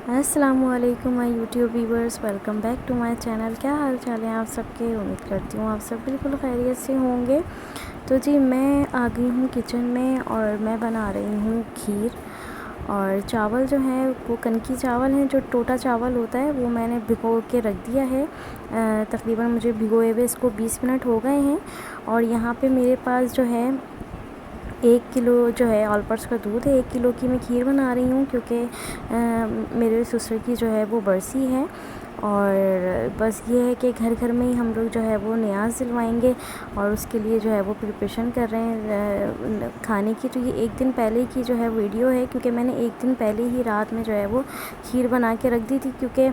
अस्सलामुअलैकुम my YouTube viewers, welcome back to my channel. क्या हाल चाल है आप सबके? उम्मीद करती हूँ आप सब बिल्कुल खैरियत से होंगे। तो जी मैं आ गई हूँ किचन में और मैं बना रही हूँ खीर। और चावल जो है वो कनकी चावल है, जो टोटा चावल होता है, वो मैंने भिगो के रख दिया है। तकरीबन मुझे भिगोए हुए इसको 20 मिनट हो गए हैं। और यहाँ पे मेरे पास जो है 1 किलो जो है ऑल पर्स का दूध है। 1 किलो की मैं खीर बना रही हूँ क्योंकि मेरे ससुर की जो है वो बरसी है। और बस ये है कि घर घर में ही हम लोग जो है वो नियाज़ दिलवाएंगे और उसके लिए जो है वो प्रिपरेशन कर रहे हैं खाने की। तो ये एक दिन पहले की जो है वीडियो है, क्योंकि मैंने एक दिन पहले ही रात में जो है वो खीर बना के रख दी थी, क्योंकि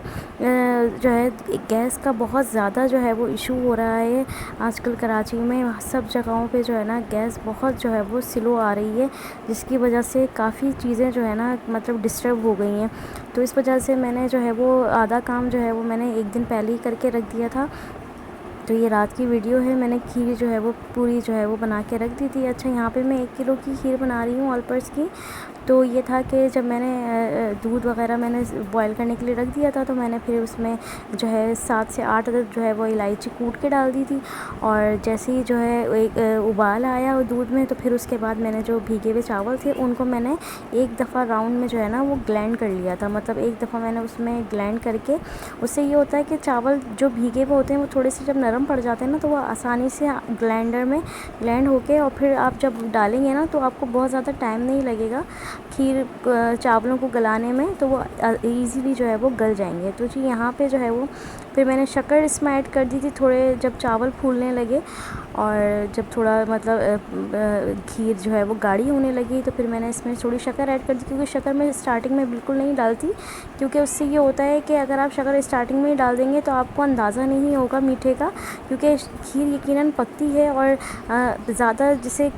जो है गैस का बहुत ज़्यादा जो है वो इशू हो रहा है आजकल कराची में। सब जगहों पे जो है ना गैस बहुत जो है वो स्लो आ रही है, जिसकी वजह से काफ़ी चीज़ें जो है ना मतलब डिस्टर्ब हो गई हैं। तो इस वजह से मैंने जो है वो आधा काम जो है वो मैंने एक दिन पहले ही करके रख दिया था। तो ये रात की वीडियो है। मैंने खीर जो है वो पूरी जो है वो बना के रख दी थी। अच्छा, यहाँ पे मैं 1 किलो की खीर बना रही हूँ ऑल पर्स की। तो ये था कि जब मैंने दूध वगैरह मैंने बॉईल करने के लिए रख दिया था, तो मैंने फिर उसमें जो है 7 से 8 अदद जो है वो इलायची कूट के डाल दी थी। और जैसे ही जो है एक उबाल आया वो दूध में, तो फिर उसके बाद मैंने जो भीगे हुए चावल थे उनको मैंने एक दफ़ा राउंड में जो है ना वो ग्लैंड कर लिया था। मतलब एक दफ़ा मैंने उसमें ग्लैंड करके, उससे ये होता है कि चावल जो भीगे हुए होते हैं वो थोड़े से जब नरम पड़ जाते हैं ना, तो वो आसानी से ग्लैंडर में ग्लैंड होके, और फिर आप जब डालेंगे ना तो आपको बहुत ज़्यादा टाइम नहीं लगेगा खीर चावलों को गलाने में, तो वो ईज़िली जो है वो गल जाएंगे। तो जी यहाँ पे जो है वो फिर मैंने शक्कर इसमें ऐड कर दी थी थोड़े, जब चावल फूलने लगे और जब थोड़ा मतलब खीर जो है वो गाढ़ी होने लगी, तो फिर मैंने इसमें थोड़ी शक्कर ऐड कर दी। क्योंकि शक्कर मैं स्टार्टिंग में बिल्कुल नहीं डालती, क्योंकि उससे ये होता है कि अगर आप शक्कर स्टार्टिंग में ही डाल देंगे तो आपको अंदाज़ा नहीं होगा मीठे का, क्योंकि खीर यकीनन पकती है। और ज़्यादा जिसे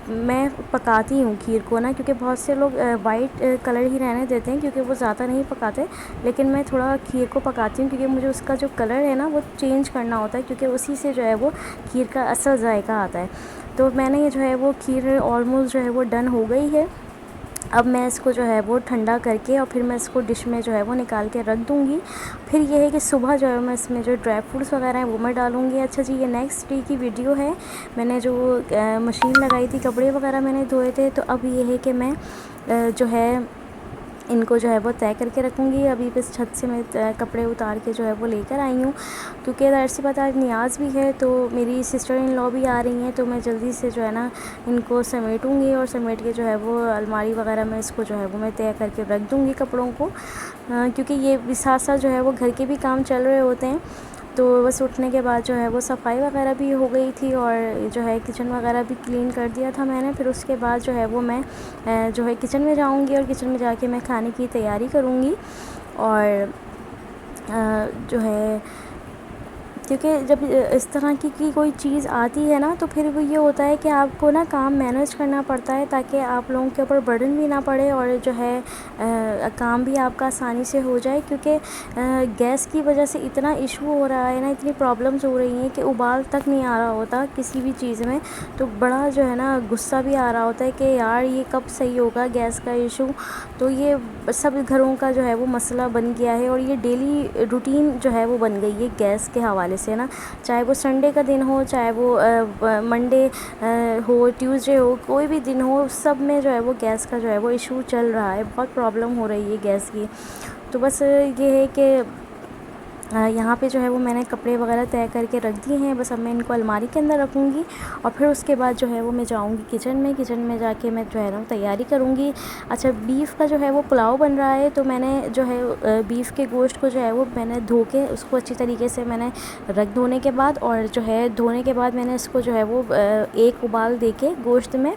मैं पकाती हूँ खीर को ना, क्योंकि बहुत से लोग वाइट कलर ही रहने देते हैं क्योंकि वो ज़्यादा नहीं पकाते, लेकिन मैं थोड़ा खीर को पकाती हूँ क्योंकि मुझे उसका जो कलर है ना वो चेंज करना होता है, क्योंकि उसी से जो है वो खीर का असल जायका आता है। तो मैंने ये जो है वो खीर ऑलमोस्ट जो है वो डन हो गई है। अब मैं इसको जो है वो ठंडा करके और फिर मैं इसको डिश में जो है वो निकाल के रख दूँगी। फिर ये है कि सुबह जो है मैं इसमें जो ड्राई फ्रूट्स वगैरह हैं वो मैं डालूँगी। अच्छा जी, ये नेक्स्ट डे की वीडियो है। मैंने जो मशीन लगाई थी, कपड़े वगैरह मैंने धोए थे, तो अब ये है कि मैं जो है इनको जो है वो तय करके रखूँगी। अभी बस छत से मैं कपड़े उतार के जो है वो लेकर आई हूँ, क्योंकि ज़ाहिर सी बात आज नियाज़ भी है, तो मेरी सिस्टर इन लॉ भी आ रही हैं, तो मैं जल्दी से जो है ना इनको समेटूँगी और समेट के जो है वो अलमारी वगैरह में इसको जो है वो मैं तय करके रख दूँगी कपड़ों को। क्योंकि ये भी साथ साथ जो है वो घर के भी काम चल रहे होते हैं। तो बस उठने के बाद जो है वो सफाई वगैरह भी हो गई थी और जो है किचन वगैरह भी क्लीन कर दिया था मैंने। फिर उसके बाद जो है वो मैं जो है किचन में जाऊंगी और किचन में जाके मैं खाने की तैयारी करूंगी। और जो है क्योंकि जब इस तरह की कोई चीज़ आती है ना, तो फिर वो ये होता है कि आपको ना काम मैनेज करना पड़ता है ताकि आप लोगों के ऊपर बर्डन भी ना पड़े और जो है काम भी आपका आसानी से हो जाए। क्योंकि गैस की वजह से इतना इशू हो रहा है ना, इतनी प्रॉब्लम्स हो रही हैं कि उबाल तक नहीं आ रहा होता किसी भी चीज़ में। तो बड़ा जो है ना गुस्सा भी आ रहा होता है कि यार ये कब सही होगा गैस का इशू। तो ये सब घरों का जो है वो मसला बन गया है और ये डेली रूटीन जो है वो बन गई है गैस के हवाले से ना। चाहे वो संडे का दिन हो, चाहे वो मंडे हो, ट्यूसडे हो, कोई भी दिन हो, सब में जो है वो गैस का जो है वो इशू चल रहा है। बहुत प्रॉब्लम हो रही है गैस की। तो बस ये है कि यहाँ पे जो है वो मैंने कपड़े वगैरह तय करके रख दिए हैं। बस अब मैं इनको अलमारी के अंदर रखूँगी और फिर उसके बाद जो है वो मैं जाऊँगी किचन में। किचन में जाके मैं जो है ना तैयारी करूँगी। अच्छा, बीफ का जो है वो पुलाव बन रहा है, तो मैंने जो है बीफ के गोश्त को जो है वो मैंने धो के उसको अच्छी तरीके से मैंने रख धोने के बाद, और जो है धोने के बाद मैंने इसको जो है वो एक उबाल दे के गोश्त में,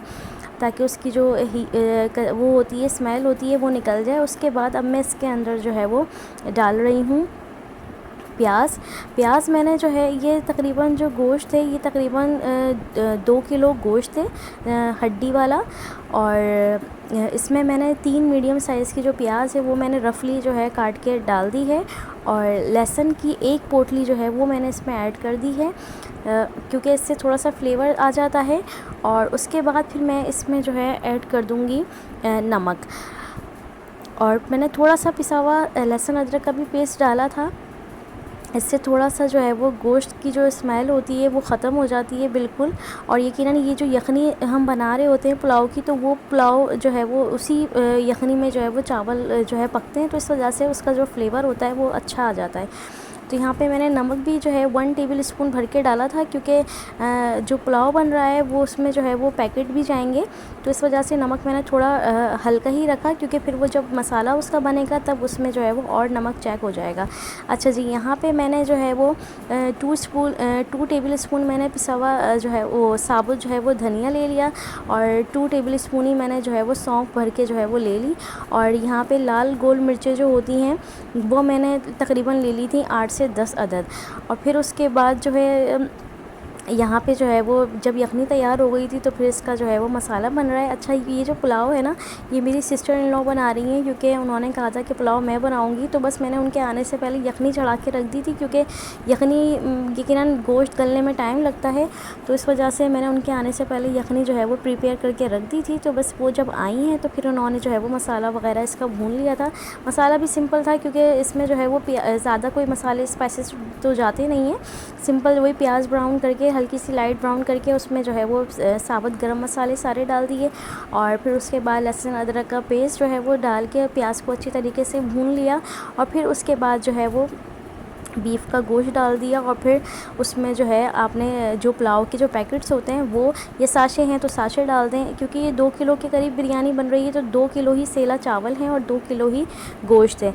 ताकि उसकी जो वो होती है स्मेल होती है वो निकल जाए। उसके बाद अब मैं इसके अंदर जो है वो डाल रही हूँ प्याज मैंने जो है ये तकरीबन जो गोश्त है ये तकरीबन 2 किलो गोश्त है हड्डी वाला। और इसमें मैंने 3 मीडियम साइज़ की जो प्याज है वो मैंने रफली जो है काट के डाल दी है। और लहसुन की 1 पोटली जो है वो मैंने इसमें ऐड कर दी है, क्योंकि इससे थोड़ा सा फ्लेवर आ जाता है। और उसके बाद फिर मैं इसमें जो है ऐड कर दूँगी नमक। और मैंने थोड़ा सा पिसा हुआ लहसुन अदरक का भी पेस्ट डाला था। इससे थोड़ा सा जो है वो गोश्त की जो स्मेल होती है वो ख़त्म हो जाती है बिल्कुल। और यकीनन ये जो यखनी हम बना रहे होते हैं पुलाव की, तो वो पुलाव जो है वो उसी यखनी में जो है वो चावल जो है पकते हैं, तो इस वजह से उसका जो फ्लेवर होता है वो अच्छा आ जाता है। तो यहाँ पे मैंने नमक भी जो है 1 टेबल स्पून भर के डाला था, क्योंकि जो पुलाव बन रहा है वो उसमें जो है वो पैकेट भी जाएंगे, तो इस वजह से नमक मैंने थोड़ा हल्का ही रखा, क्योंकि फिर वो जब मसाला उसका बनेगा तब उसमें जो है वो और नमक चेक हो जाएगा। अच्छा जी, यहाँ पे मैंने जो है वो 2 टेबल स्पून मैंने पिसा हुआ जो है वो साबुत जो है वो धनिया ले लिया, और 2 टेबल स्पून ही मैंने जो है वो सौंफ भर के जो है वो ले ली। और यहाँ पे लाल गोल मिर्चें जो होती हैं वो मैंने तकरीबन ले ली थी 8 से 10 अदद। और फिर उसके बाद जो है यहाँ पे जो है वो जब यखनी तैयार हो गई थी, तो फिर इसका जो है वो मसाला बन रहा है। अच्छा, ये जो पुलाव है ना, ये मेरी सिस्टर इन लॉ बना रही हैं, क्योंकि उन्होंने कहा था कि पुलाव मैं बनाऊंगी, तो बस मैंने उनके आने से पहले यखनी चढ़ा के रख दी थी, क्योंकि यखनी यकीनन गोश्त गलने में टाइम लगता है, तो इस वजह से मैंने उनके आने से पहले यखनी जो है वो प्रिपेयर करके रख दी थी। तो बस वो जब आई हैं तो फिर उन्होंने जो है वो मसाला वगैरह इसका भून लिया था। मसाला भी सिंपल था, क्योंकि इसमें जो है वो ज़्यादा कोई मसाले स्पाइसेस तो जाते नहीं हैं। सिंपल वही प्याज ब्राउन करके, हल्की सी लाइट ब्राउन करके, उसमें जो है वो साबुत गरम मसाले सारे डाल दिए, और फिर उसके बाद लहसुन अदरक का पेस्ट जो है वो डाल के प्याज को अच्छी तरीके से भून लिया। और फिर उसके बाद जो है वो बीफ का गोश्त डाल दिया, और फिर उसमें जो है आपने जो पुलाव के जो पैकेट्स होते हैं वो, ये साशे हैं तो साशे डाल दें, क्योंकि ये 2 किलो के करीब बिरयानी बन रही है, तो 2 किलो ही सेला चावल हैं और 2 किलो ही गोश्त है,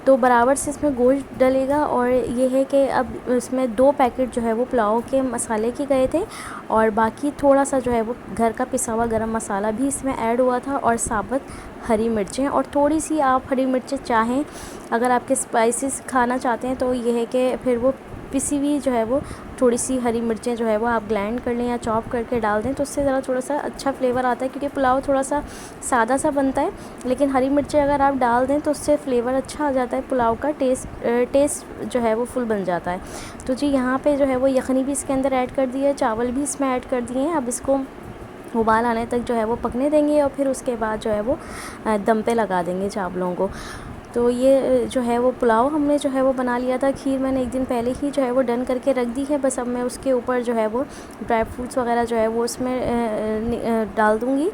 तो बराबर से इसमें गोश्त डलेगा। और ये है कि अब इसमें 2 पैकेट जो है वो पुलाव के मसाले के गए थे, और बाकी थोड़ा सा जो है वो घर का पिसा हुआ गरम मसाला भी इसमें ऐड हुआ था, और साबुत हरी मिर्चें, और थोड़ी सी आप हरी मिर्चें चाहें, अगर आपके स्पाइसेस खाना चाहते हैं तो ये है कि फिर वो पिसी हुई जो है वो थोड़ी सी हरी मिर्चें जो है वो आप ग्राइंड कर लें या चॉप करके डाल दें, तो उससे ज़रा थोड़ा सा अच्छा फ्लेवर आता है, क्योंकि पुलाव थोड़ा सा सादा सा बनता है, लेकिन हरी मिर्चें अगर आप डाल दें तो उससे फ्लेवर अच्छा आ जाता है, पुलाव का टेस्ट जो है वो फुल बन जाता है। तो जी, यहाँ पे जो है वो यखनी भी इसके अंदर ऐड कर दी है, चावल भी इसमें ऐड कर दिए हैं। अब इसको उबाल आने तक जो है वो पकने देंगे, और फिर उसके बाद जो है वो दम पे लगा देंगे चावलों को। तो ये जो है वो पुलाव हमने जो है वो बना लिया था। खीर मैंने एक दिन पहले ही जो है वो डन करके रख दी है, बस अब मैं उसके ऊपर जो है वो ड्राई फ्रूट्स वगैरह जो है वो उसमें डाल दूँगी।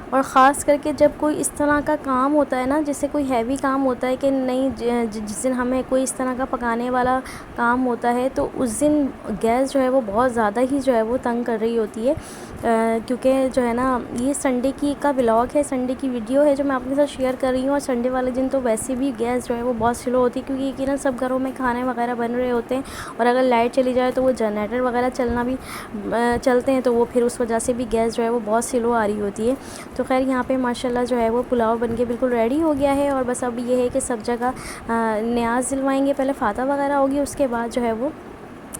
और ख़ास करके जब कोई इस तरह का काम होता है ना, जैसे कोई हैवी काम होता है कि नहीं, जिस दिन हमें कोई इस तरह का पकाने वाला काम होता है, तो उस दिन गैस जो है वो बहुत ज़्यादा ही जो है वो तंग कर रही होती है, क्योंकि जो है ना, ये संडे की का व्लॉग है, संडे की वीडियो है जो मैं अपने साथ शेयर कर रही हूँ। और संडे वाले दिन तो वैसे भी गैस जो है वो बहुत स्लो होती है, क्योंकि यकीनन सब घरों में खाने वगैरह बन रहे होते हैं, और अगर लाइट चली जाए तो वो जनरेटर वगैरह चलते हैं, तो वो फिर उस वजह से भी गैस जो है वो बहुत स्लो आ रही होती है। तो खैर, यहाँ पे माशाल्लाह जो है वो पुलाव बनके बिल्कुल रेडी हो गया है, और बस अब ये है कि सब जगह न्याज़ दिलवाएंगे, पहले फाता वगैरह होगी, उसके बाद जो है वो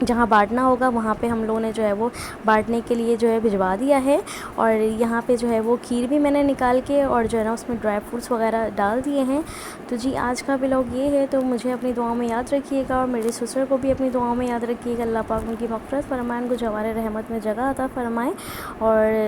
जहाँ बांटना होगा वहाँ पे हम लोगों ने जो है वो बांटने के लिए जो है भिजवा दिया है। और यहाँ पे जो है वो खीर भी मैंने निकाल के और जो है ना उसमें ड्राई फ्रूट्स वगैरह डाल दिए हैं। तो जी, आज का व्लॉग ये है, तो मुझे अपनी दुआओं में याद रखिएगा, और मेरे ससुर को भी अपनी दुआओं में याद रखिएगा। अल्लाह पाक उनकी मग़फ़िरत फरमाए, उनको जवार रहमत में जगह अता फरमाए, और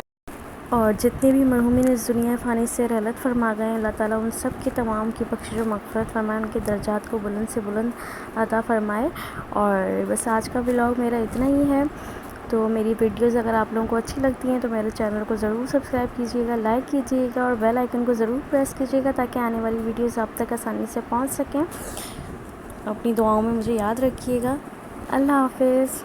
जितने भी मरहूमीन इस दुनिया फ़ानी से रहलत फरमा गए, अल्लाह ताला उन सब की तमाम की बख्शिश व मग़फ़िरत फरमाए, उनके दर्जात को बुलंद से बुलंद अता फ़रमाए। और बस आज का व्लॉग मेरा इतना ही है। तो मेरी वीडियोज़ अगर आप लोगों को अच्छी लगती हैं तो मेरे चैनल को ज़रूर सब्सक्राइब कीजिएगा, लाइक कीजिएगा, और बेल आइकन को ज़रूर प्रेस कीजिएगा, ताकि आने वाली वीडियोज़ आप तक आसानी से पहुँच सकें। अपनी दुआओं में मुझे याद रखिएगा। अल्लाह हाफ़िज़।